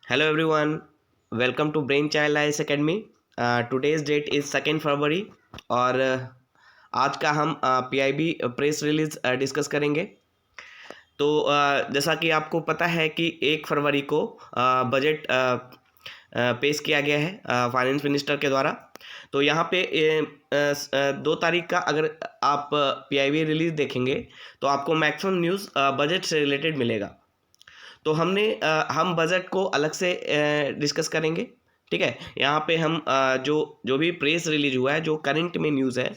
Hello everyone, welcome to Brain Child IAS Academy. Today's date is 2 फरवरी और आज का हम PIB प्रेस रिलीज डिस्कस करेंगे। तो जैसा कि आपको पता है कि 1 फरवरी को बजट पेश किया गया है फाइनेंस मिनिस्टर के द्वारा। तो यहाँ पे 2 तारीख का अगर आप PIB रिलीज देखेंगे तो आपको मैक्सिमम न्यूज़ बजट से रिलेटेड मिलेगा। तो हम बजट को अलग से डिस्कस करेंगे। ठीक है, यहाँ पे हम जो भी प्रेस रिलीज हुआ है, जो करंट में न्यूज़ है,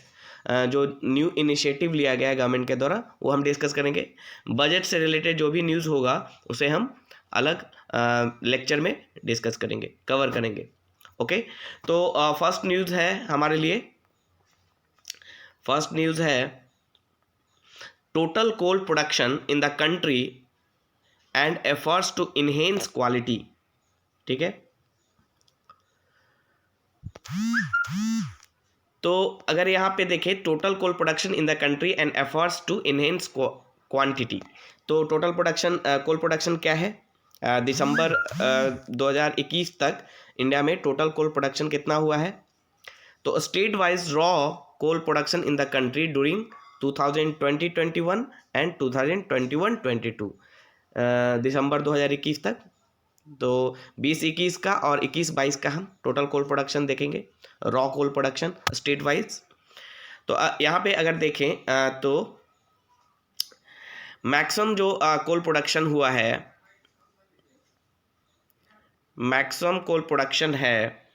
जो न्यू इनिशिएटिव लिया गया है गवर्नमेंट के द्वारा, वो हम डिस्कस करेंगे। बजट से रिलेटेड जो भी न्यूज़ होगा उसे हम अलग लेक्चर में डिस्कस करेंगे, कवर करेंगे। ओके, तो फर्स्ट न्यूज़ है हमारे लिए, फर्स्ट न्यूज़ है total coal production in the country and efforts to enhance quality. ठीक है, तो अगर यहाँ पे देखें total coal production in the country and efforts to enhance quantity, तो टोटल प्रोडक्शन कोल प्रोडक्शन क्या है? दिसंबर 2021 तक इंडिया में टोटल कोल प्रोडक्शन कितना हुआ है? तो state wise raw coal production in the country during 2020-21 and 2021-22 दिसंबर 2021 तक। तो 20-21 का और 21-22 का हम टोटल कोल प्रोडक्शन देखेंगे, raw coal production state wise. तो यहाँ पे अगर देखें तो मैक्सिमम जो कोल प्रोडक्शन हुआ है, मैक्सिमम कोल प्रोडक्शन है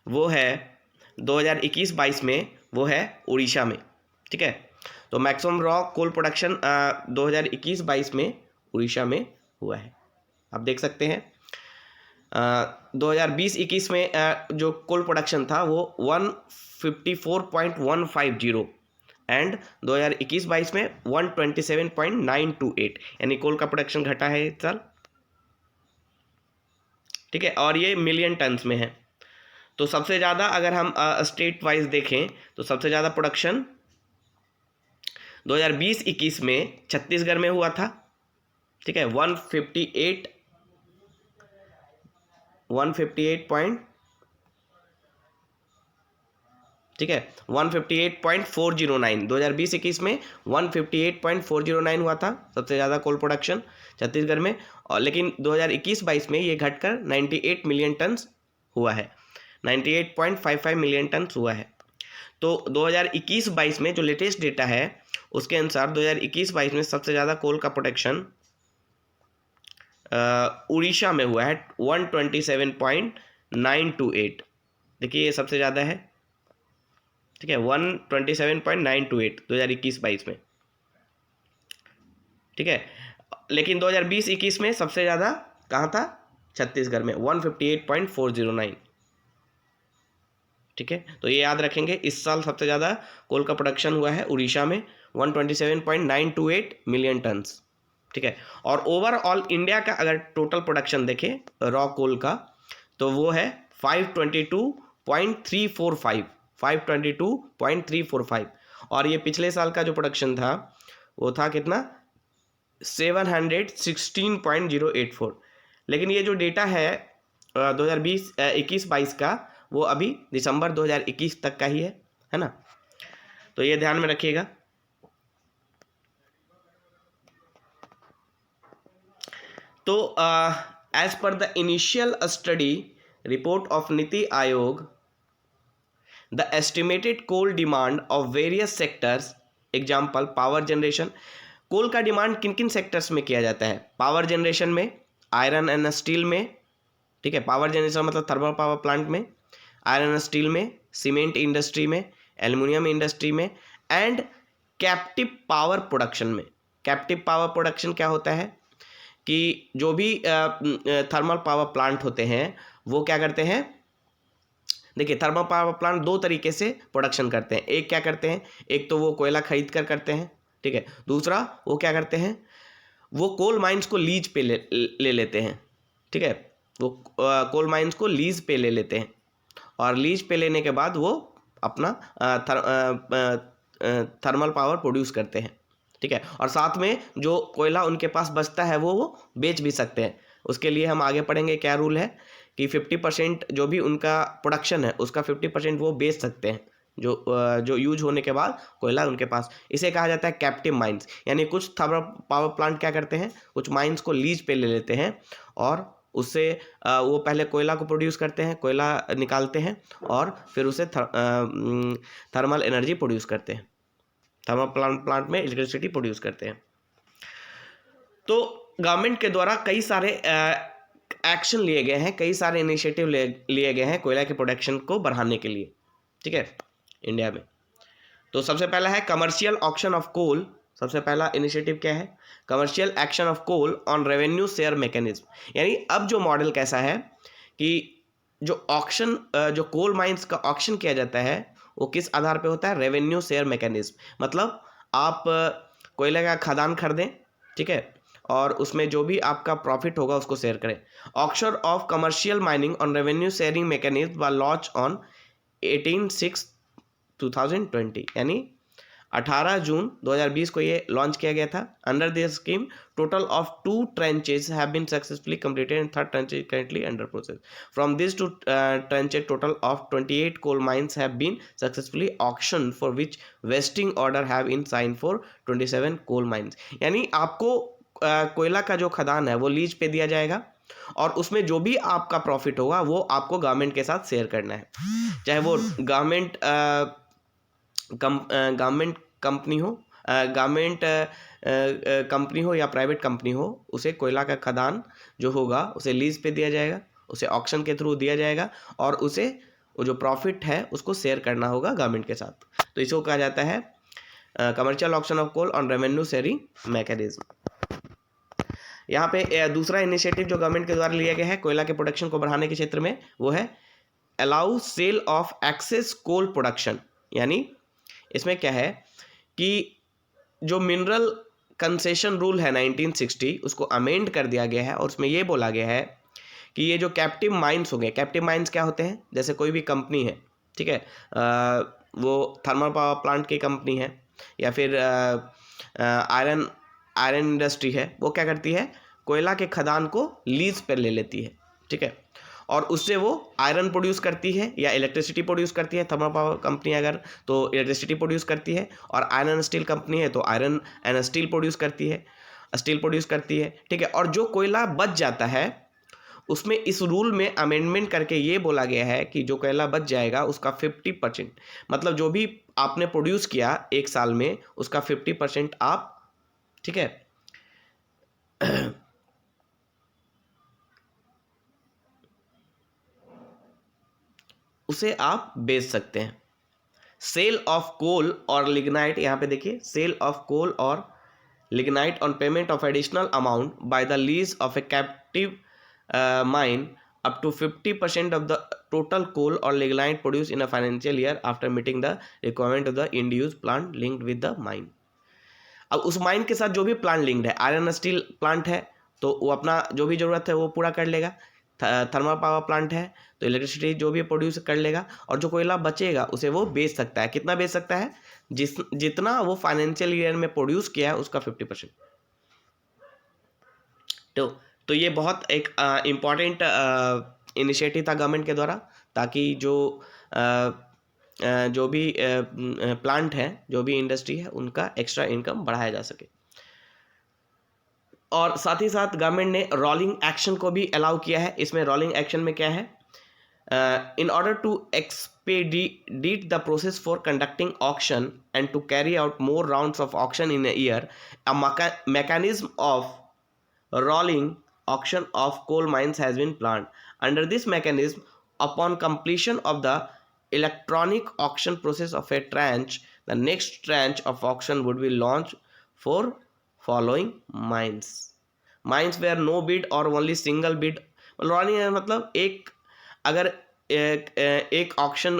वो है 2021-22 में, वो है उड़ीसा में। ठीक है, तो मैक्सिमम रॉ कोल प्रोडक्शन 2021-22 में उड़ीसा में हुआ है। आप देख सकते हैं 2020-21 में जो कोल प्रोडक्शन था वो 154.150 एंड 2021-22 में 127.928, यानी कोल का प्रोडक्शन घटा है इस साल। ठीक है, और ये मिलियन टन्स में है। तो सबसे ज़्यादा अगर हम स्टेट वाइज देखें तो सबसे ज़्यादा प्रोडक्शन 2020-21 में छत्तीसगढ़ में हुआ था। ठीक है, 158 पॉइंट, ठीक है 158.409, 2020-21 में 158.409 हुआ था सबसे ज़्यादा कोल प्रोडक्शन छत्तीसगढ़ में। और लेकिन 2021-22 में ये घटकर 98 मिलियन टन्स हुआ है, 98.55 मिलियन टन्स हुआ है। तो 2021-22 में जो लेटेस्ट डेटा है उसके अनुसार 2021-22 में सबसे ज़्यादा कोल का प्रोडक्शन उड़ीसा में हुआ है 127.928। देखिए ये सबसे ज़्यादा है। ठीक है, 127.928 2021-22 में। ठीक है, लेकिन 2020-21 में सबसे ज़्यादा कहाँ था? छत्तीसगढ़ में 158.409। ठीक है, तो ये याद रखेंगे, इस साल सबसे ज़्यादा कोल का प्रोडक्शन हुआ है उड़ीसा में 127.928 मिलियन टन्स। ठीक है, और ओवरऑल इंडिया का अगर टोटल प्रोडक्शन देखें रॉ कोल का तो वो है 522.345, और ये पिछले साल का जो प्रोडक्शन था वो था कितना? 716.084। लेकिन ये जो डेटा है 2020-21-22 का वो अभी दिसंबर 2021 तक का ही है ना, तो ये ध्यान में रखिएगा। तो as per the initial study report of NITI Aayog, the estimated coal demand of various sectors, example power generation. Coal का डिमांड किन किन सेक्टर्स में किया जाता है? पावर जनरेशन में, आयरन एंड स्टील में। ठीक है, पावर जनरेशन मतलब थर्मल पावर प्लांट में, आयरन एंड स्टील में, सीमेंट इंडस्ट्री में, एल्युमिनियम इंडस्ट्री में, एंड कैप्टिव पावर प्रोडक्शन में। कैप्टिव पावर प्रोडक्शन क्या होता है कि जो भी थर्मल पावर प्लांट होते हैं वो क्या करते हैं? देखिए थर्मल पावर प्लांट दो तरीके से प्रोडक्शन करते हैं। एक क्या करते हैं, एक तो वो कोयला खरीद कर करते हैं। ठीक है, दूसरा वो क्या करते हैं, वो कोल माइंस को लीज पे ले लेते हैं। ठीक है, वो कोल माइंस को लीज पे ले लेते हैं, और लीज पे लेने के बाद वो अपना थर्मल पावर प्रोड्यूस करते हैं। ठीक है, और साथ में जो कोयला उनके पास बचता है वो बेच भी सकते हैं। उसके लिए हम आगे पढ़ेंगे क्या रूल है कि 50% जो भी उनका प्रोडक्शन है उसका 50% वो बेच सकते हैं, जो यूज होने के बाद कोयला उनके पास। इसे कहा जाता है कैप्टिव माइंस, यानी कुछ थर्मल पावर प्लांट क्या करते हैं, कुछ माइंस को लीज पे ले लेते हैं और उससे वो पहले कोयला को प्रोड्यूस करते हैं, कोयला निकालते हैं और फिर उसे थर्मल एनर्जी प्रोड्यूस करते हैं, थर्मल प्लांट में इलेक्ट्रिसिटी प्रोड्यूस करते हैं। तो गवर्नमेंट के द्वारा कई सारे एक्शन लिए गए हैं, कई सारे इनिशिएटिव लिए गए हैं कोयला के प्रोडक्शन को बढ़ाने के लिए, ठीक है, इंडिया में। तो सबसे पहला है कमर्शियल ऑक्शन ऑफ कोल। सबसे पहला इनिशिएटिव क्या है, commercial auction of coal on revenue share mechanism. यानी अब जो मॉडल कैसा है कि जो ऑक्शन, जो कोल माइंस का ऑक्शन किया जाता है वो किस आधार पे होता है, रेवेन्यू शेयर मैकेनिज्म। मतलब आप कोयले का खदान खरीदें, ठीक है, और उसमें जो भी आपका प्रॉफिट होगा उसको शेयर करें। Auction of commercial mining on revenue sharing mechanism व लॉन्च ऑन 18/6/2020, यानी 18 जून 2020 को ये लॉन्च किया गया था। Under this scheme total of 2 tranches have been successfully completed and third tranche is currently under process. From this 2 tranches total of 28 coal mines have been successfully auction for which vesting order have been sign for 27 coal mines. यानी आपको कोयला का जो खदान है वो lease पे दिया जाएगा और उसमें जो भी आपका प्रॉफिट होगा वो आपको गवर्नमेंट के साथ शेयर करना है, चाहे वो गवर्नमेंट कंपनी हो, गवर्नमेंट कंपनी हो या प्राइवेट कंपनी हो। उसे कोयला का खदान जो होगा उसे लीज पे दिया जाएगा, उसे ऑक्शन के थ्रू दिया जाएगा और उसे जो प्रॉफिट है उसको शेयर करना होगा गवर्नमेंट के साथ। तो इसको कहा जाता है commercial auction of coal on revenue sharing mechanism. यहाँ पे दूसरा इनिशिएटिव जो गवर्नमेंट के द्वारा लिया गया है कोयला के प्रोडक्शन को बढ़ाने के क्षेत्र में वो है allow sale of excess coal production. यानी इसमें क्या है कि जो मिनरल कंसेशन रूल है 1960 उसको अमेंड कर दिया गया है और उसमें ये बोला गया है कि ये जो कैप्टिव माइंस हो गए, कैप्टिव माइंस क्या होते हैं, जैसे कोई भी कंपनी है, ठीक है, वो थर्मल पावर प्लांट की कंपनी है या फिर आयरन इंडस्ट्री है, वो क्या करती है, कोयला के खदान को लीज पर ले लेती है, ठीक है, और उससे वो आयरन प्रोड्यूस करती है या इलेक्ट्रिसिटी प्रोड्यूस करती है। थर्मल पावर कंपनी अगर तो इलेक्ट्रिसिटी प्रोड्यूस करती है और आयरन स्टील कंपनी है तो आयरन एंड स्टील प्रोड्यूस करती है, ठीक है। और जो कोयला बच जाता है उसमें इस रूल में अमेंडमेंट करके ये बोला गया है कि जो कोयला बच जाएगा उसका 50%, मतलब जो भी आपने प्रोड्यूस किया एक साल में उसका 50% आप, ठीक है, उसे आप बेच सकते हैं। सेल ऑफ कोल और लिग्नाइट, यहाँ पे देखिए, सेल ऑफ कोल और lignite on payment of additional amount by the lease of A captive mine up to 50% of the total coal or lignite produced in a financial year after meeting the requirement of the end-use plant linked with the mine। अब उस mine के साथ जो भी plant linked है, iron steel plant है तो वो अपना जो भी ज़रूरत है वो पूरा कर लेगा, थर्मल पावर प्लांट है तो इलेक्ट्रिसिटी जो भी प्रोड्यूस कर लेगा और जो कोयला बचेगा उसे वो बेच सकता है। कितना बेच सकता है, जितना वो फाइनेंशियल ईयर में प्रोड्यूस किया है उसका 50%। तो ये बहुत एक इम्पॉर्टेंट इनिशिएटिव था गवर्नमेंट के द्वारा, ताकि जो भी प्लांट है, जो भी इंडस्ट्री है, उनका एक्स्ट्रा इनकम बढ़ाया जा सके। और साथ ही साथ गवर्नमेंट ने रोलिंग एक्शन को भी अलाउ किया है। इसमें रोलिंग एक्शन में क्या है, in order to expedite the process for conducting auction and to carry out more rounds of auction in a year, a mechanism of rolling auction of coal mines has been planned. Under this mechanism, upon completion of the electronic auction process of a tranche, the next tranche of auction would be launched for following mines where no bid or only single bid। rolling मतलब अगर एक auction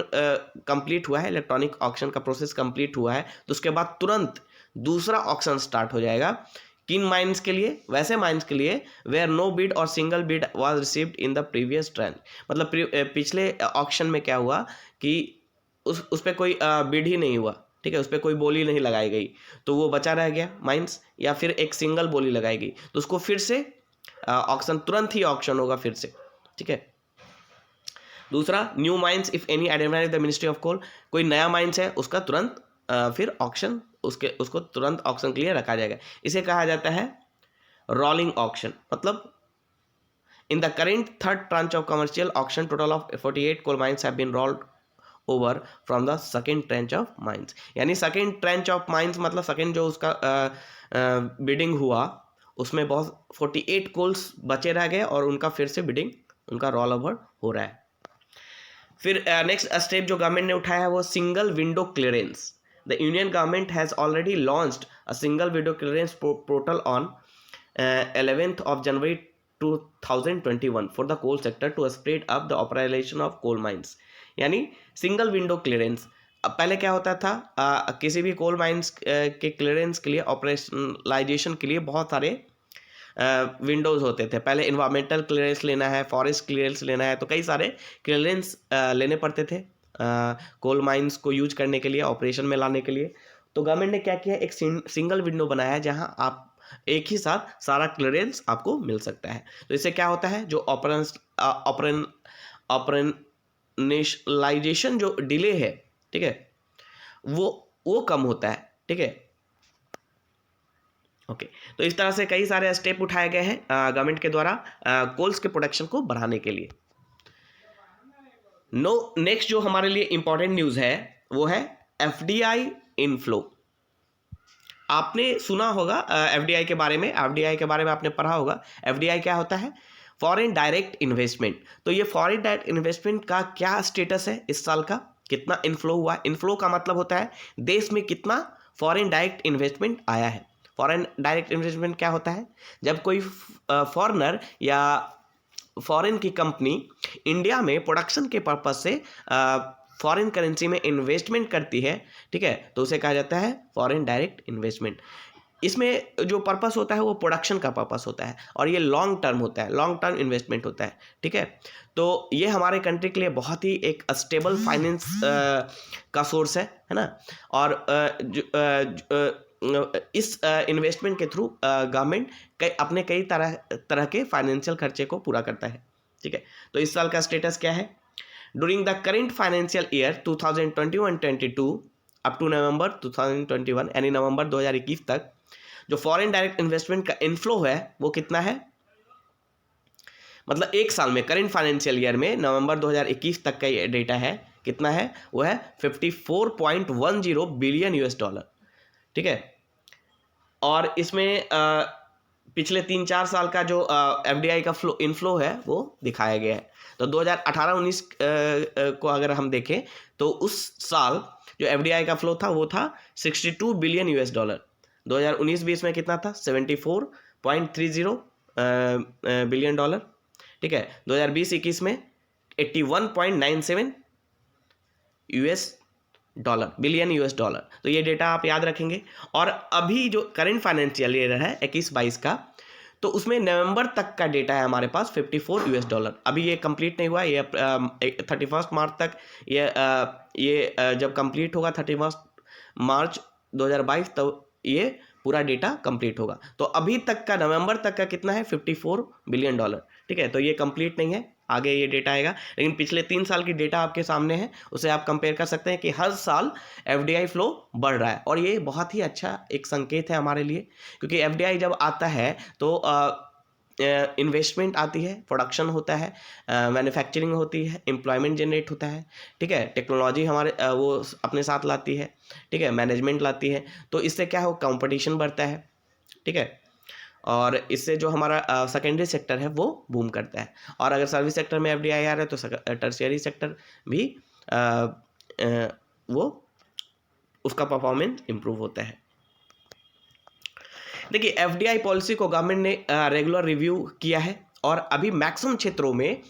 complete हुआ है, electronic auction का process complete हुआ है तो उसके बाद तुरंत दूसरा ऑक्शन स्टार्ट हो जाएगा। किन माइंस के लिए, वैसे माइंस के लिए वेयर नो बिड और single bid was received in the previous trench. मतलब पिछले ऑक्शन में क्या हुआ कि उस पर कोई बिड ही नहीं हुआ, ठीक है, उस पर कोई बोली नहीं लगाई गई तो वो बचा रह गया माइंस, या फिर एक सिंगल बोली लगाई गई तो उसको फिर से ऑक्शन तुरंत ही ऑक्शन होगा फिर से, ठीक है। दूसरा, new mines if any identified the Ministry of Coal, कोई नया माइंस है उसका तुरंत फिर ऑक्शन उसको तुरंत ऑक्शन के लिए रखा जाएगा। इसे कहा जाता है रोलिंग ऑक्शन। मतलब in the current third tranche of commercial auction total of 48 coal mines have been rolled over from the second tranche of mines. यानी सेकेंड ट्रेंच ऑफ माइंस मतलब सेकेंड जो उसका बिडिंग हुआ उसमें बहुत 48 कोल्स बचे रह गए और उनका फिर से बिडिंग उनका रोल ओवर हो रहा है। फिर नेक्स्ट स्टेप जो गवर्नमेंट ने उठाया है वो single window clearance. The union government has already launched a single window clearance portal on 11th of January 2021 for the coal sector to speed up the operation of coal mines। यानी single window clearance. अब पहले क्या होता था, किसी भी coal mines के clearance के लिए, ऑपरेशनलाइजेशन के लिए बहुत सारे विंडोज़ होते थे। पहले इन्वायरमेंटल क्लियरेंस लेना है, फॉरेस्ट क्लियरेंस लेना है, तो कई सारे क्लियरेंस लेने पड़ते थे कोल माइंस को यूज करने के लिए, ऑपरेशन में लाने के लिए। तो गवर्नमेंट ने क्या किया, एक सिंगल विंडो बनाया है जहां आप एक ही साथ सारा क्लियरेंस आपको मिल सकता है। तो इससे क्या होता है, जो ऑपरेशनलाइजेशन जो डिले है, ठीक है, वो कम होता है, ठीक है। ओके, तो इस तरह से कई सारे स्टेप उठाए गए हैं गवर्नमेंट के द्वारा कोल्स के प्रोडक्शन को बढ़ाने के लिए। नेक्स्ट जो हमारे लिए इंपॉर्टेंट न्यूज़ है वो है एफडीआई इनफ्लो। आपने सुना होगा एफडीआई के बारे में, एफडीआई के बारे में आपने पढ़ा होगा। एफडीआई क्या होता है, फॉरेन डायरेक्ट इन्वेस्टमेंट। तो ये फॉरेन डायरेक्ट इन्वेस्टमेंट का क्या स्टेटस है इस साल का, कितना इनफ्लो हुआ। इनफ्लो का मतलब होता है देश में कितना फॉरेन डायरेक्ट इन्वेस्टमेंट आया है। फॉरेन डायरेक्ट इन्वेस्टमेंट क्या होता है, जब कोई फॉरेनर या फॉरेन की कंपनी इंडिया में प्रोडक्शन के पर्पज से फॉरेन करेंसी में इन्वेस्टमेंट करती है, ठीक है, तो उसे कहा जाता है फॉरेन डायरेक्ट इन्वेस्टमेंट। इसमें जो पर्पस होता है वो प्रोडक्शन का पर्पस होता है और ये लॉन्ग टर्म होता है, लॉन्ग टर्म इन्वेस्टमेंट होता है, ठीक है। तो ये हमारे कंट्री के लिए बहुत ही एक स्टेबल फाइनेंस का सोर्स है ना। और इस इन्वेस्टमेंट के थ्रू गवर्नमेंट अपने कई तरह के फाइनेंशियल खर्चे को पूरा करता है, ठीक है। तो इस साल का स्टेटस क्या है, during the current financial year 2021-22 up to November 2021 यानी नवंबर 2021 तक जो फॉरेन डायरेक्ट इन्वेस्टमेंट का इनफ्लो है वो कितना है, मतलब एक साल में करेंट फाइनेंशियल ईयर में नवंबर 2021 तक का ये डेटा है, कितना है, वो है 54.10 बिलियन यूएस डॉलर, ठीक है। और इसमें पिछले 3-4 साल का जो एफडीआई का इनफ्लो है वो दिखाया गया है। तो 2018-19 को अगर हम देखें तो उस साल जो एफडीआई का फ्लो था वो था 62 बिलियन यूएस डॉलर। 2019-20 में कितना था, 74.30 बिलियन डॉलर, ठीक है। 2020-21 में 81.97 बिलियन यूएस डॉलर। तो ये डेटा आप याद रखेंगे। और अभी जो करंट फाइनेंशियल ईयर है 21-22 का, तो उसमें नवंबर तक का डेटा है हमारे पास 54 यूएस डॉलर। अभी ये कंप्लीट नहीं हुआ, ये 31 मार्च तक ये जब कंप्लीट होगा 31 मार्च 2022 तब ये पूरा डेटा कंप्लीट होगा। तो अभी तक का नवंबर तक का कितना है, 54 बिलियन डॉलर, ठीक है। तो ये कंप्लीट नहीं है, आगे ये डेटा आएगा, लेकिन पिछले 3 साल की डेटा आपके सामने है, उसे आप कंपेयर कर सकते हैं कि हर साल एफडीआई फ्लो बढ़ रहा है। और ये बहुत ही अच्छा एक संकेत है हमारे लिए, क्योंकि एफडीआई जब आता है तो इन्वेस्टमेंट आती है, प्रोडक्शन होता है, मैन्युफैक्चरिंग होती है, एम्प्लॉयमेंट जनरेट होता है, ठीक है, टेक्नोलॉजी हमारे वो अपने साथ लाती है, ठीक है, मैनेजमेंट लाती है। तो इससे क्या हो, कंपटीशन बढ़ता है, ठीक है, और इससे जो हमारा सेकेंडरी सेक्टर है वो बूम करता है। और अगर सर्विस सेक्टर में एफडीआई आ रहा है तो टर्शियरी सेक्टर भी वो उसका परफॉर्मेंस इम्प्रूव होता है। देखिए, एफडीआई पॉलिसी को गवर्नमेंट ने रेगुलर रिव्यू किया है और अभी मैक्सिमम क्षेत्रों में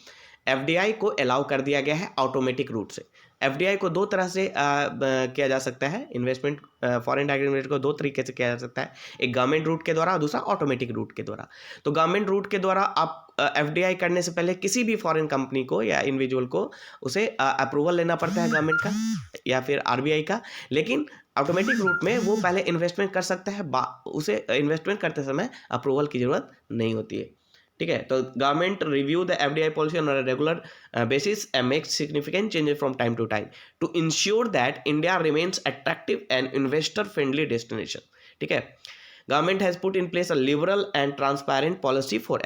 एफडीआई को अलाउ कर दिया गया है ऑटोमेटिक रूट से। एफडीआई को 2 तरह से किया जा सकता है, इन्वेस्टमेंट फॉरेन डायरेक्ट इन्वेस्टमेंट को 2 तरीके से किया जा सकता है, एक गवर्नमेंट रूट के द्वारा और दूसरा ऑटोमेटिक रूट के द्वारा। तो गवर्नमेंट रूट के द्वारा आप एफडीआई करने से पहले किसी भी फॉरेन कंपनी को या इंडिविजुअल को उसे अप्रूवल लेना पड़ता है गवर्नमेंट का या फिर आरबीआई का। लेकिन ऑटोमेटिक रूट में वो पहले इन्वेस्टमेंट कर सकता है, उसे इन्वेस्टमेंट करते समय अप्रूवल की ज़रूरत नहीं होती है, ठीक है, तो government review the FDI policy on regular basis and make significant changes from time to time to ensure that India remains attractive and investor friendly destination. ठीक है, government has put in place a liberal and transparent policy for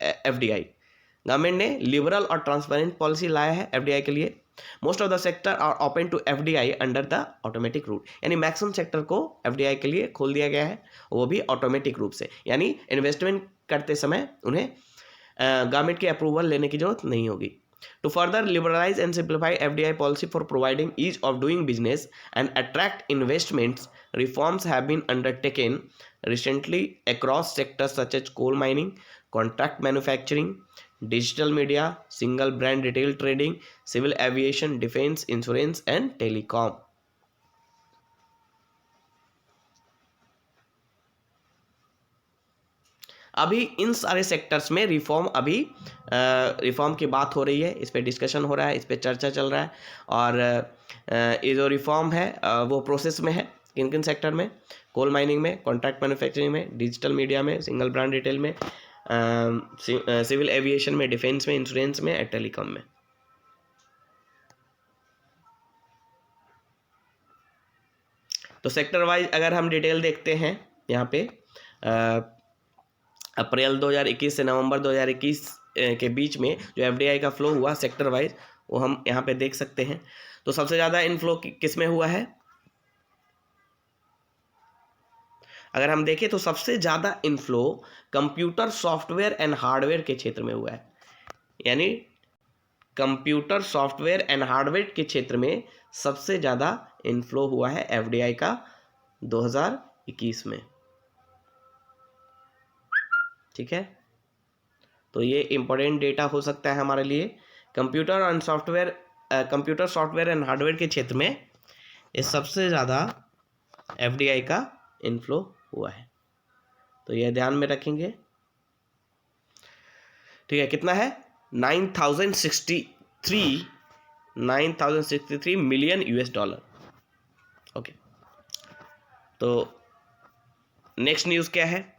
FDI. Government ने liberal और transparent policy लाया है FDI के लिए। Most of the sector are open to FDI under the automatic route, यानी maximum sector को FDI के लिए खोल दिया गया है, वो भी ऑटोमेटिक रूप से, यानी इन्वेस्टमेंट करते समय उन्हें गवर्नमेंट की अप्रूवल लेने की जरूरत नहीं होगी। To further liberalize and simplify FDI policy for providing ease of doing business and attract investments, reforms have been undertaken recently across sectors such as coal mining, contract manufacturing, digital media, single brand retail trading, civil aviation, defense, insurance, and telecom. अभी इन सारे sectors में reform की बात हो रही है, इस पर डिस्कशन हो रहा है, इस पर चर्चा चल रहा है। और ये जो रिफॉर्म है वो प्रोसेस में है। किन किन सेक्टर में? कोल माइनिंग में, कॉन्ट्रैक्ट मैन्युफैक्चरिंग में, डिजिटल मीडिया में, सिंगल ब्रांड रिटेल में, सिविल एविएशन में, डिफेंस में, इंश्योरेंस में, एंड टेलीकॉम में। तो सेक्टर वाइज अगर हम डिटेल देखते हैं यहाँ पे अप्रैल 2021 से नवंबर 2021 के बीच में जो एफडीआई का फ्लो हुआ सेक्टर वाइज, वो हम यहाँ पे देख सकते हैं। तो सबसे ज़्यादा इनफ्लो किस में हुआ है? अगर हम देखें तो सबसे ज़्यादा inflow computer software and hardware के क्षेत्र में हुआ है, यानी कंप्यूटर सॉफ्टवेयर एंड हार्डवेयर के क्षेत्र में सबसे ज़्यादा इनफ्लो हुआ है एफडीआई का 2021 में। ठीक है, तो ये इंपॉर्टेंट डेटा हो सकता है हमारे लिए। कंप्यूटर सॉफ्टवेयर एंड हार्डवेयर के क्षेत्र में ये सबसे ज़्यादा एफडीआई का इनफ्लो हुआ है, तो ये ध्यान में रखेंगे। ठीक है, कितना है? 9063 मिलियन यूएस डॉलर। ओके, तो नेक्स्ट न्यूज़ क्या है?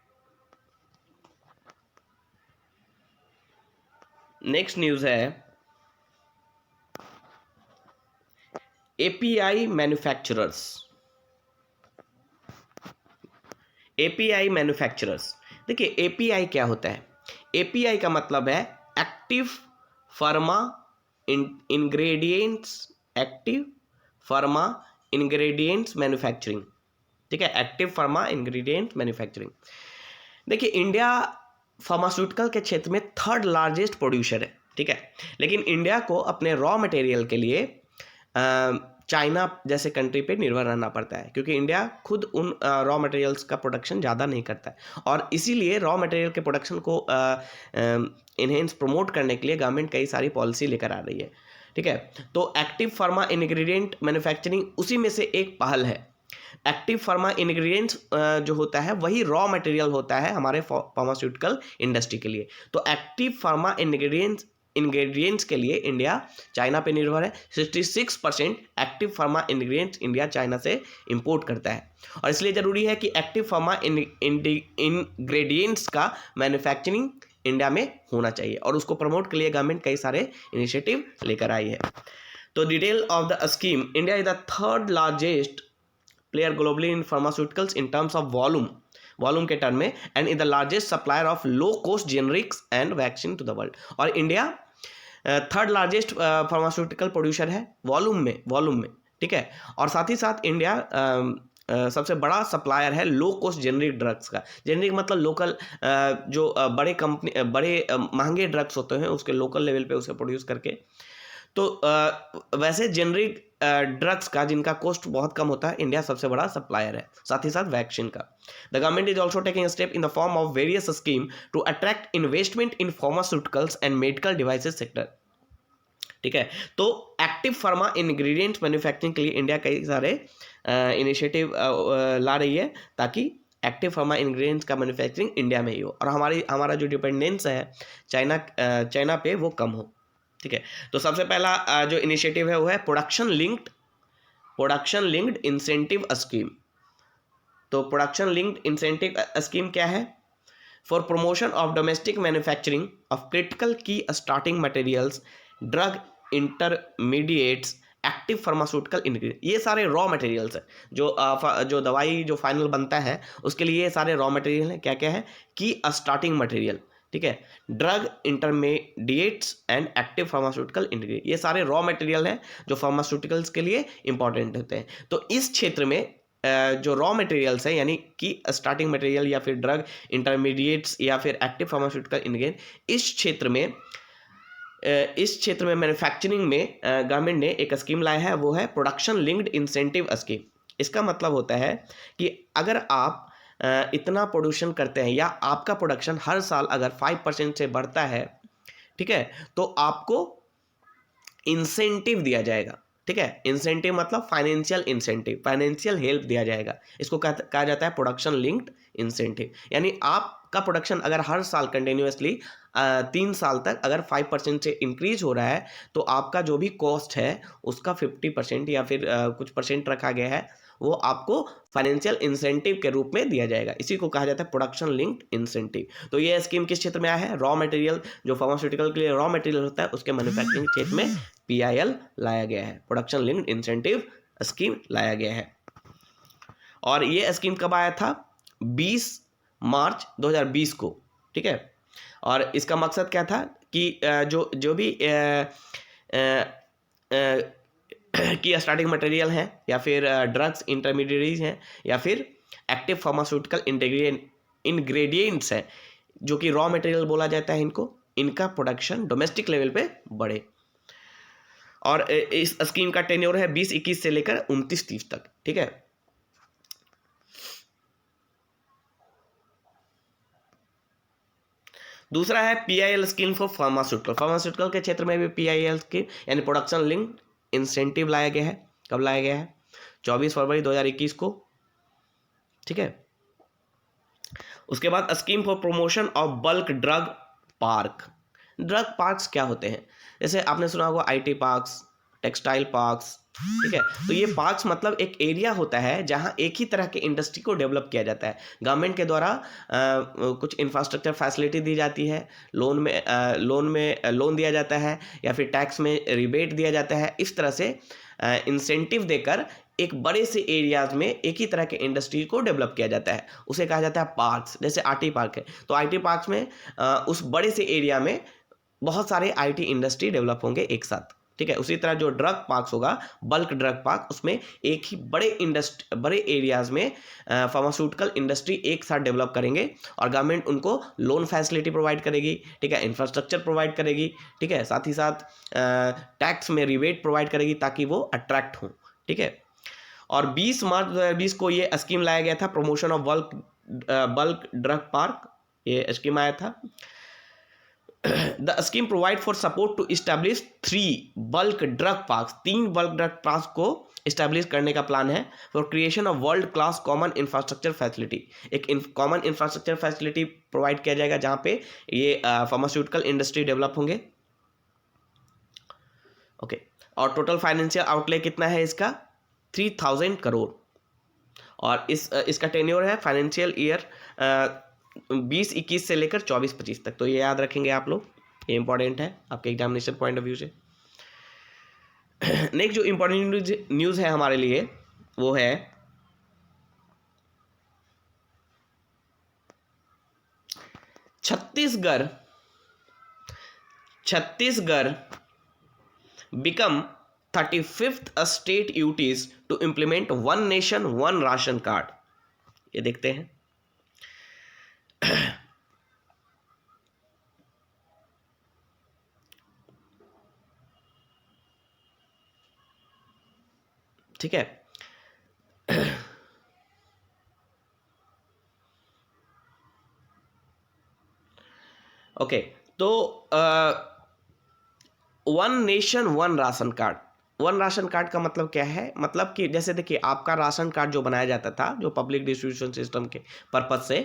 नेक्स्ट न्यूज़ है एपीआई मैन्युफैक्चरर्स। एपीआई मैन्युफैक्चरर्स, देखिए एपीआई क्या होता है? एपीआई का मतलब है active pharma ingredients, active pharma ingredients manufacturing. ठीक है, एक्टिव फार्मा इंग्रेडिएंट्स मैन्युफैक्चरिंग। देखिए इंडिया फार्मास्यूटिकल के क्षेत्र में थर्ड लार्जेस्ट प्रोड्यूसर है। ठीक है, लेकिन इंडिया को अपने रॉ मटेरियल के लिए चाइना जैसे कंट्री पे निर्भर रहना पड़ता है, क्योंकि इंडिया खुद उन रॉ मटेरियल्स का प्रोडक्शन ज़्यादा नहीं करता है, और इसीलिए रॉ मटेरियल के प्रोडक्शन को इनहेंस प्रमोट करने के लिए गवर्नमेंट कई सारी पॉलिसी लेकर आ रही है। ठीक है, तो एक्टिव फार्मा इंग्रेडिएंट मैन्युफैक्चरिंग उसी में से एक पहल है। एक्टिव फार्मा इंग्रेडिएंट्स जो होता है वही रॉ मटेरियल होता है हमारे फार्मास्यूटिकल इंडस्ट्री के लिए। तो एक्टिव फार्मा इंग्रेडिएंट्स के लिए इंडिया चाइना पे निर्भर है। 66% active pharma ingredients India China से इंपोर्ट करता है, और इसलिए ज़रूरी है कि एक्टिव फार्मा इंग्रेडिएंट्स का मैन्युफैक्चरिंग इंडिया में होना चाहिए, और उसको प्रमोट के लिए गवर्नमेंट कई सारे इनिशिएटिव लेकर आई है। तो detail of the scheme, India is the third largest player globally in pharmaceuticals in terms of volume के टर्म में, and is the largest supplier of low cost generics and vaccine to the world. और India third largest pharmaceutical producer है volume में। ठीक है, और साथ ही साथ इंडिया सबसे बड़ा सप्लायर है लो कॉस्ट जेनरिक ड्रग्स का। जेनरिक मतलब लोकल, जो बड़े महंगे ड्रग्स होते हैं उसके लोकल लेवल पे उसे प्रोड्यूस करके। तो वैसे जेनरिक ड्रग्स का जिनका कॉस्ट बहुत कम होता है, इंडिया सबसे बड़ा सप्लायर है, साथ ही साथ वैक्सीन का। The government is also taking step in the form of various scheme to attract investment in pharmaceuticals and medical devices sector. ठीक है, तो एक्टिव फार्मा इंग्रेडिएंट्स मैन्युफैक्चरिंग के लिए इंडिया कई सारे इनिशिएटिव ला रही है, ताकि एक्टिव फार्मा इंग्रेडिएंट्स का मैन्युफैक्चरिंग इंडिया में ही हो, और हमारा जो डिपेंडेंस है चाइना पे वो कम हो। ठीक है, तो सबसे पहला जो इनिशिएटिव है वो है प्रोडक्शन लिंक्ड इंसेंटिव स्कीम। तो प्रोडक्शन लिंक्ड इंसेंटिव स्कीम क्या है? for promotion of domestic manufacturing of critical key starting materials, drug intermediates, active pharmaceutical ingredient, ये सारे रॉ मटेरियल्स हैं जो दवाई जो फाइनल बनता है उसके लिए ये सारे रॉ मटेरियल हैं। क्या क्या है? की स्टार्टिंग मटेरियल, ठीक है, drug intermediates and active pharmaceutical ingredient, ये सारे रॉ मटेरियल हैं जो फार्मास्यूटिकल्स के लिए इंपॉर्टेंट होते हैं। तो इस क्षेत्र में जो रॉ मटेरियल्स है यानी कि स्टार्टिंग मटेरियल या फिर ड्रग इंटरमीडिएट्स या फिर एक्टिव फार्मास्यूटिकल इंग्रेडिएंट, इस क्षेत्र में मैन्युफैक्चरिंग में गवर्नमेंट ने एक स्कीम लाया है, वो है प्रोडक्शन लिंक्ड इंसेंटिव स्कीम। इसका मतलब होता है कि अगर आप इतना प्रोडक्शन करते हैं या आपका प्रोडक्शन हर साल अगर 5% से बढ़ता है, ठीक है, तो आपको इंसेंटिव दिया जाएगा। ठीक है, इंसेंटिव मतलब फाइनेंशियल इंसेंटिव, फाइनेंशियल हेल्प दिया जाएगा। इसको कहा जाता है प्रोडक्शन लिंक्ड इंसेंटिव। यानी आपका प्रोडक्शन अगर हर साल कंटिन्यूसली 3 साल तक अगर 5% से इंक्रीज हो रहा है तो आपका जो भी कॉस्ट है उसका 50% या फिर कुछ परसेंट रखा गया है वो आपको फाइनेंशियल इंसेंटिव के रूप में दिया जाएगा। इसी को कहा जाता है प्रोडक्शन लिंक्ड इंसेंटिव। तो ये स्कीम किस क्षेत्र में आया है? रॉ मटेरियल, जो फार्मास्यूटिकल के लिए रॉ मटेरियल होता है उसके मैन्युफैक्चरिंग क्षेत्र में PIL लाया गया है, प्रोडक्शन लिंक्ड इंसेंटिव स्कीम लाया गया है। और ये स्कीम कब आया था? 20 मार्च 2020 को। ठीक है, और इसका मकसद क्या था कि जो भी की स्टार्टिंग मटेरियल हैं या फिर ड्रग्स इंटरमीडिएट्स हैं या फिर एक्टिव फार्मास्यूटिकल इंग्रेडिएंट्स हैं जो कि रॉ मटेरियल बोला जाता है इनको, इनका प्रोडक्शन डोमेस्टिक लेवल पे बढ़े। और इस स्कीम का टेन्योर है 2021 से लेकर 29-30 तक। ठीक है, दूसरा है PIL scheme for pharmaceutical. Pharmaceutical के क्षेत्र में भी PIL स्कीम यानी प्रोडक्शन लिंक्ड इंसेंटिव लाया गया है। कब लाया गया है? 24 फरवरी 2021 को। ठीक है, उसके बाद scheme for promotion of bulk drug park. Drug parks क्या होते हैं? जैसे आपने सुना होगा IT पार्क्स, टेक्सटाइल पार्क्स। ठीक है, तो ये पार्क्स मतलब एक एरिया होता है जहां एक ही तरह के इंडस्ट्री को डेवलप किया जाता है। गवर्नमेंट के द्वारा कुछ इंफ्रास्ट्रक्चर फैसिलिटी दी जाती है, लोन दिया जाता है या फिर टैक्स में रिबेट दिया जाता है। इस तरह से इंसेंटिव देकर एक बड़े से एरियाज में एक ही तरह के इंडस्ट्री को डेवलप किया जाता है, उसे कहा जाता है पार्क्स। जैसे IT पार्क है तो IT पार्क्स में उस बड़े से एरिया में बहुत सारे IT इंडस्ट्री डेवलप होंगे एक साथ। ठीक है, उसी तरह जो ड्रग पार्क्स होगा, बल्क ड्रग पार्क, उसमें एक ही बड़े एरियाज में फार्मास्यूटिकल इंडस्ट्री एक साथ डेवलप करेंगे और गवर्नमेंट उनको लोन फैसिलिटी प्रोवाइड करेगी। ठीक है, इंफ्रास्ट्रक्चर प्रोवाइड करेगी। ठीक है, साथ ही साथ टैक्स में रिबेट प्रोवाइड करेगी ताकि वो अट्रैक्ट हों। ठीक है, और 20 मार्च 2020 को ये स्कीम लाया गया था, promotion of bulk drug park, ये स्कीम आया था। The scheme provide for support to establish 3 bulk drug parks। 3 bulk drug parks को इस्टेब्लिश करने का प्लान है for creation of world class common infrastructure facility. एक कॉमन इंफ्रास्ट्रक्चर फैसिलिटी प्रोवाइड किया जाएगा जहां पे ये फार्मास्यूटिकल इंडस्ट्री डेवलप होंगे। ओके, और टोटल फाइनेंशियल आउटले कितना है इसका? 3000 करोड़। और इसका टेन्योर है फाइनेंशियल ईयर 2021 से लेकर 24-25 तक। तो ये याद रखेंगे आप लोग, ये इंपॉर्टेंट है आपके एग्जामिनेशन पॉइंट ऑफ व्यू से। नेक्स्ट जो इंपॉर्टेंट न्यूज़ है हमारे लिए वो है Chhattisgarh become 35th state UTs to implement one nation one ration card. ये देखते हैं। ठीक है, ओके, तो one nation one ration card. One ration card का मतलब क्या है? मतलब कि जैसे देखिए, आपका राशन कार्ड जो बनाया जाता था जो पब्लिक डिस्ट्रीब्यूशन सिस्टम के पर्पज से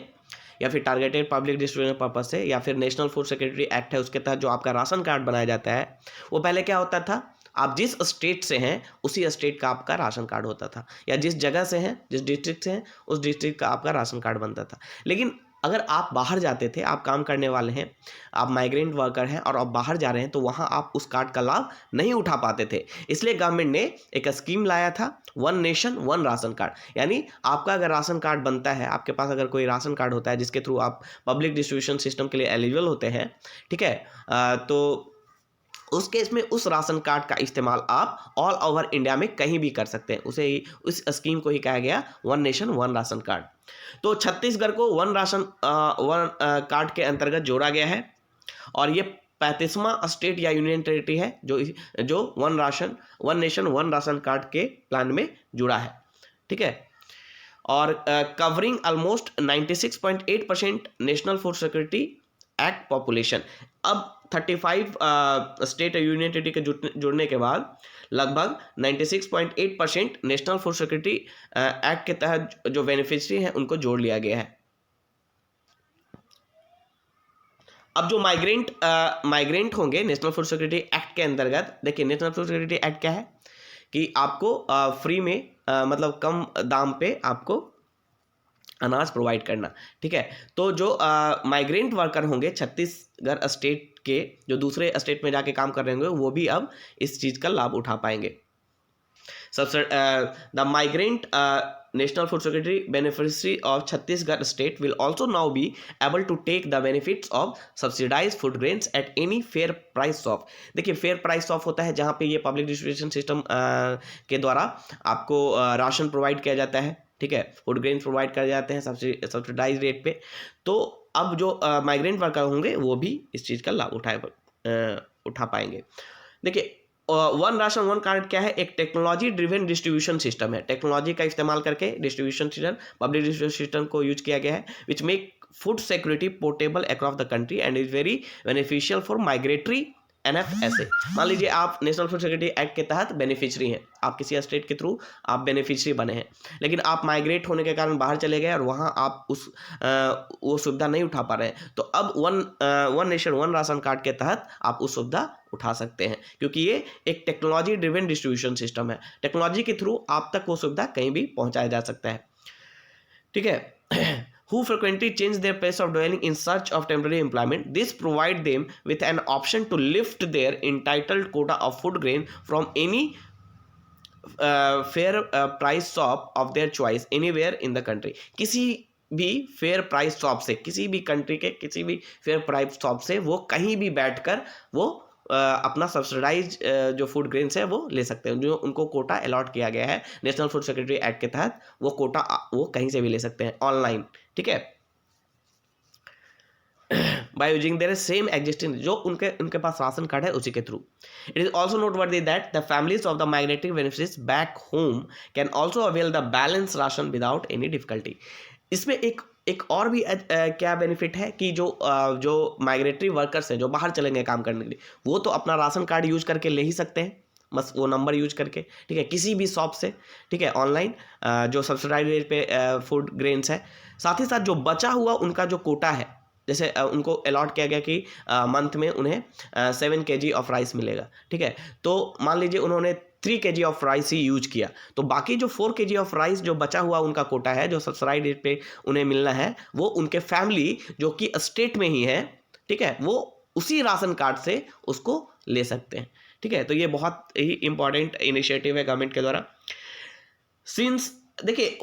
या फिर टारगेटेड पब्लिक डिस्ट्रीब्यूशन पर्पज से या फिर नेशनल फूड सिक्योरिटी एक्ट है उसके तहत जो आपका राशन कार्ड बनाया जाता है, वो पहले क्या होता था? आप जिस स्टेट से हैं उसी स्टेट का आपका राशन कार्ड होता था, या जिस जगह से हैं, जिस डिस्ट्रिक्ट से हैं उस डिस्ट्रिक्ट का आपका राशन कार्ड बनता था। लेकिन अगर आप बाहर जाते थे, आप काम करने वाले हैं, आप माइग्रेंट वर्कर हैं और आप बाहर जा रहे हैं, तो वहाँ आप उस कार्ड का लाभ नहीं उठा पाते थे। इसलिए गवर्नमेंट ने एक स्कीम लाया था, one nation one ration card. यानी आपका अगर राशन कार्ड बनता है, आपके पास अगर कोई राशन कार्ड होता है जिसके थ्रू आप पब्लिक डिस्ट्रीब्यूशन सिस्टम के लिए एलिजिबल होते हैं, ठीक है, तो उस केस में उस राशन कार्ड का इस्तेमाल आप ऑल ओवर इंडिया में कहीं भी कर सकते हैं। उसे ही, उस स्कीम को ही कहा गया one nation one ration card. तो छत्तीसगढ़ को वन राशन वन कार्ड के अंतर्गत जोड़ा गया है और ये 35वां स्टेट या यूनियन टेरिटरी है जो one nation one ration card के प्लान में जुड़ा है, ठीक है। और covering almost 96.8% national food security act population. अब 35 स्टेट यूनियन टेरिटरी के जुड़ने के बाद लगभग 96.8% नेशनल फूड सिक्योरिटी एक्ट के तहत जो बेनिफिशियरी हैं उनको जोड़ लिया गया है। अब जो माइग्रेंट होंगे नेशनल फूड सिक्योरिटी एक्ट के अंतर्गत, देखिए नेशनल फूड सिक्योरिटी एक्ट क्या है कि आपको फ्री में मतलब कम दाम पे आपको अनाज प्रोवाइड करना, ठीक है। तो जो माइग्रेंट वर्कर होंगे छत्तीसगढ़ स्टेट के, जो दूसरे स्टेट में जाके काम कर रहे होंगे, वो भी अब इस चीज़ का लाभ उठा पाएंगे। The migrant National Food Security beneficiary of Chhattisgarh state will also now be able to take the benefits of subsidized food grains at any fair price shop। देखिए फेयर प्राइस शॉप होता है जहाँ पे ये पब्लिक डिस्ट्रीब्यूशन सिस्टम के द्वारा आपको ration provide किया जाता है, ठीक है, फूड ग्रेन्स प्रोवाइड किए जाते हैं सब्सिडाइज रेट पे। तो अब जो माइग्रेंट वर्कर होंगे वो भी इस चीज़ का लाभ उठा पाएंगे। देखिए वन राशन वन कार्ड क्या है, एक टेक्नोलॉजी ड्रिवन डिस्ट्रीब्यूशन सिस्टम है। टेक्नोलॉजी का इस्तेमाल करके distribution system, public distribution system को यूज किया गया है, which make food security portable across the country and is very beneficial for migratory NFSA। मान लीजिए आप नेशनल फूड सिक्योरिटी एक्ट के तहत बेनिफिशियरी हैं, आप किसी स्टेट के थ्रू आप बेनिफिशियरी बने हैं, लेकिन आप माइग्रेट होने के कारण बाहर चले गए और वहाँ आप वो सुविधा नहीं उठा पा रहे हैं। तो अब one nation one ration card के तहत आप उस सुविधा उठा सकते हैं, क्योंकि ये एक टेक्नोलॉजी ड्रिवन डिस्ट्रीब्यूशन सिस्टम है। टेक्नोलॉजी के थ्रू आप तक वो सुविधा कहीं भी पहुँचाया जा सकता है, ठीक है। Who frequently change their place of dwelling in search of temporary employment. This provide them with an option to lift their entitled quota of food grain from any fair price shop of their choice anywhere in the country। किसी भी fair price shop से, किसी भी country के किसी भी fair price shop से वो कहीं भी बैठकर वो अपना सब्सिडाइज जो फूड ग्रेन्स है वो ले सकते हैं। जो उनको कोटा अलॉट किया गया है नेशनल फूड सिक्योरिटी एक्ट के तहत, वो कोटा वो कहीं से भी ले सकते हैं ऑनलाइन, ठीक है, by using their same existing, जो उनके पास राशन कार्ड है उसी के through. It is also noteworthy that the families of the migrating beneficiaries back home can also avail the balance ration without any difficulty. इसमें एक और भी क्या बेनिफिट है कि जो माइग्रेटरी वर्कर्स हैं जो बाहर चलेंगे काम करने के लिए, वो तो अपना राशन कार्ड यूज करके ले ही सकते हैं, बस वो नंबर यूज करके, ठीक है, किसी भी शॉप से, ठीक है, ऑनलाइन जो सब्सिडाइज रेट पे फूड ग्रेन्स है। साथ ही साथ जो बचा हुआ उनका जो कोटा है, जैसे उनको अलॉट किया गया कि मंथ में उन्हें 7 kg ऑफ राइस मिलेगा, ठीक है, तो मान लीजिए उन्होंने 3 kg of rice he use किया, तो बाकी जो 4 kg ऑफ राइस जो बचा हुआ उनका कोटा है जो सब्सिडाइज रेट पे उन्हें मिलना है, वो उनके फैमिली जो कि स्टेट में ही है, ठीक है, वो उसी राशन कार्ड से उसको ले सकते हैं, ठीक है। तो ये बहुत ही इंपॉर्टेंट इनिशिएटिव है गवर्नमेंट के द्वारा। सिंस देखिए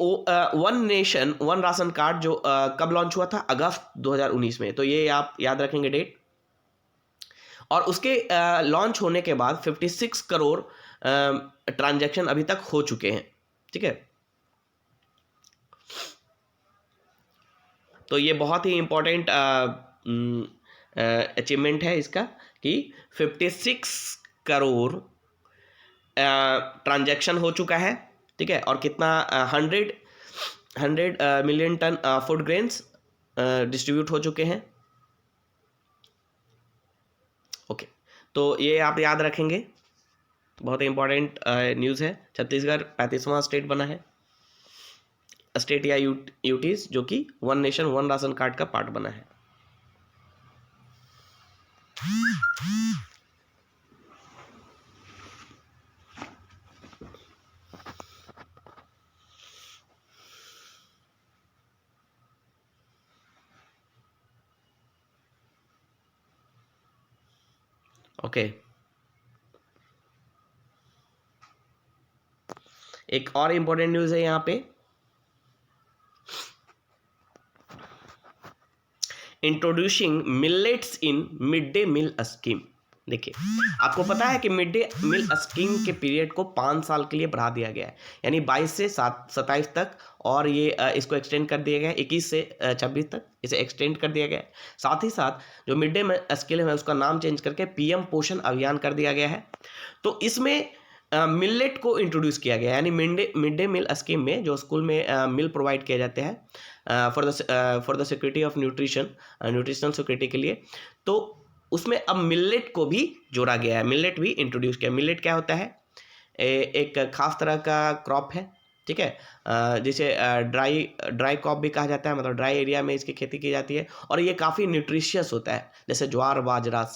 one nation one ration card जो कब लॉन्च हुआ था, अगस्त 2019 में, तो ये आप याद रखेंगे डेट। और उसके लॉन्च होने के बाद 56 करोड़ ट्रांजैक्शन अभी तक हो चुके हैं, ठीक है। तो ये बहुत ही इंपॉर्टेंट अचीवमेंट है इसका कि 56 करोड़ ट्रांजैक्शन हो चुका है, ठीक है, और कितना 100 million tonne food grains distribute हो चुके हैं, ओके। तो ये आप याद रखेंगे, बहुत इंपॉर्टेंट न्यूज़ है। छत्तीसगढ़ 35वां स्टेट बना है, स्टेट या यूटीज जो कि one nation one ration card का पार्ट बना है। ओके, एक और इंपॉर्टेंट न्यूज़ है यहाँ पे, introducing millets in mid day meal scheme. देखिए, आपको पता है कि मिड डे मील स्कीम के पीरियड को 5 साल के लिए बढ़ा दिया गया है, यानी 22 से 27 तक, और ये इसको एक्सटेंड कर दिया गया है 21 से 26 तक, इसे एक्सटेंड कर दिया गया है। साथ ही साथ जो मिड डे स्कीम है उसका नाम चेंज करके पीएम पोषण अभियान कर दिया गया है। तो इसमें मिलेट को इंट्रोड्यूस किया गया है, यानी मिड डे मील स्कीम में जो स्कूल में मिल प्रोवाइड किए जाते हैं for the security of nutritional security के लिए, तो उसमें अब मिलेट को भी जोड़ा गया है, मिलेट भी इंट्रोड्यूस किया। मिलेट क्या होता है? एक खास तरह का क्रॉप है, ठीक है, जिसे ड्राई क्रॉप भी कहा जाता है, मतलब ड्राई एरिया में इसकी खेती की जाती है, और ये काफ़ी न्यूट्रिशियस होता है, जैसे ज्वार बाजरा,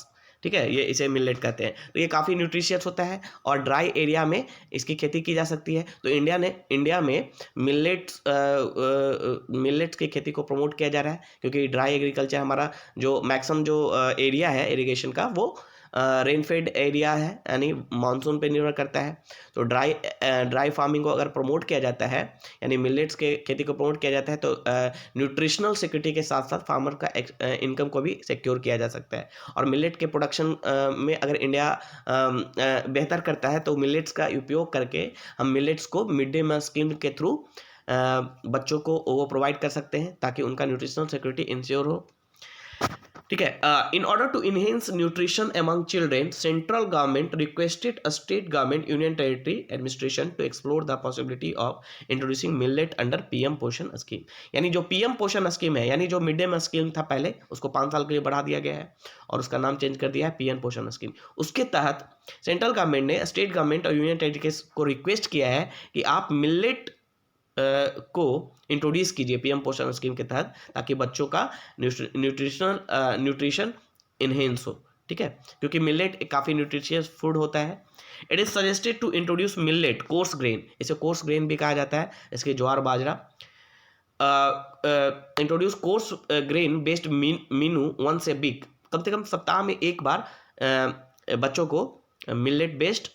ठीक है, ये इसे मिलेट कहते हैं। तो ये काफ़ी न्यूट्रिशियस होता है और ड्राई एरिया में इसकी खेती की जा सकती है। तो इंडिया में मिलेट्स की खेती को प्रमोट किया जा रहा है, क्योंकि ड्राई एग्रीकल्चर हमारा जो मैक्सिमम जो एरिया है इरिगेशन का, वो रेनफेड एरिया है, यानी मानसून पे निर्भर करता है। तो ड्राई फार्मिंग को अगर प्रमोट किया जाता है, यानी मिलेट्स के खेती को प्रमोट किया जाता है, तो न्यूट्रिशनल सिक्योरिटी के साथ साथ फार्मर का इनकम को भी सिक्योर किया जा सकता है। और मिलेट के प्रोडक्शन में अगर इंडिया बेहतर करता है, तो मिलेट्स का उपयोग करके हम मिलेट्स को मिड डे मील स्कीम के थ्रू बच्चों को वो प्रोवाइड कर सकते हैं, ताकि उनका न्यूट्रिशनल सिक्योरिटी इंश्योर हो, ठीक है। In order to enhance nutrition among children, central government requested a state government union territory administration to explore the possibility of introducing millet under PM Poshan scheme. यानी जो पीएम पोषण स्कीम है, यानी जो mid day meal scheme था पहले, उसको 5 साल के लिए बढ़ा दिया गया है और उसका नाम चेंज कर दिया है पीएम पोषण स्कीम। उसके तहत सेंट्रल गवर्नमेंट ने स्टेट गवर्नमेंट और यूनियन टेरिटरी को रिक्वेस्ट किया है कि आप मिलेट को इंट्रोड्यूस कीजिए पीएम पोषण स्कीम के तहत, ताकि बच्चों का न्यूट्रिशन इनहेंस हो, ठीक है, क्योंकि मिलेट काफ़ी न्यूट्रिशियस फूड होता है। It is suggested to introduce millet coarse grain, इसे कोर्स ग्रेन भी कहा जाता है, इसके ज्वार बाजरा, introduce coarse grain based menu once a week, कम से कम सप्ताह में एक बार बच्चों को मिलेट बेस्ड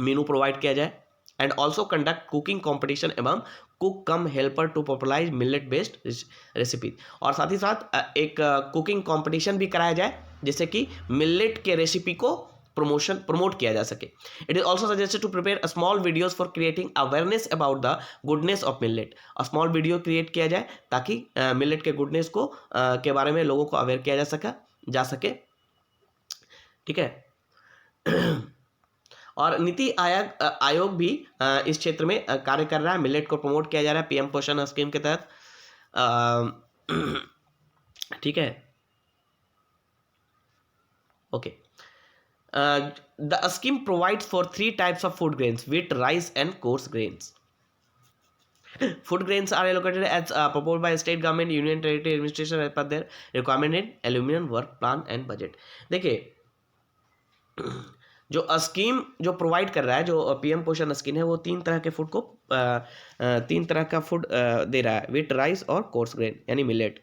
मीनू प्रोवाइड किया जाए। And also conduct cooking competition एवं cook cum helper to popularize millet based recipe, और साथ ही साथ एक कुकिंग कॉम्पिटिशन भी कराया जाए, जिससे कि मिलेट के रेसिपी को प्रमोट किया जा सके। It is also suggested to prepare a small videos for creating awareness about the goodness of millet, और स्मॉल वीडियो क्रिएट किया जाए ताकि मिलेट के गुडनेस को के बारे में लोगों को अवेयर किया जा सके, ठीक है। और नीति आयोग भी इस क्षेत्र में कार्य कर रहा है, मिलेट को प्रमोट किया जा रहा है पीएम पोषण स्कीम के तहत, ठीक है, okay. The scheme provides for 3 types of food grains, wheat, rice and course grains. Food grains are allocated as proposed by state government, union territory administration as per their requirement in aluminum work plan and budget. देखिए, जो scheme जो provide कर रहा है, जो PM Poshan scheme है, वो 3 तरह के फूड को 3 तरह का फूड दे रहा है, व्हीट, राइस और कोर्स ग्रेन यानी millet.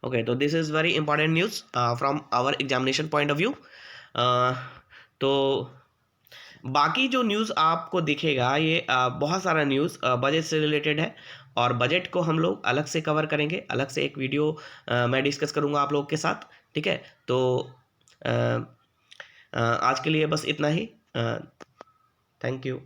Okay, so this is very important news from our examination point of view. तो बाकी जो न्यूज़ आपको दिखेगा, ये बहुत सारा न्यूज़ बजट से रिलेटेड है, और बजट को हम लोग अलग से कवर करेंगे, अलग से एक वीडियो मैं डिस्कस करूँगा आप लोगों के साथ, ठीक है। तो आज के लिए बस इतना ही, थैंक यू।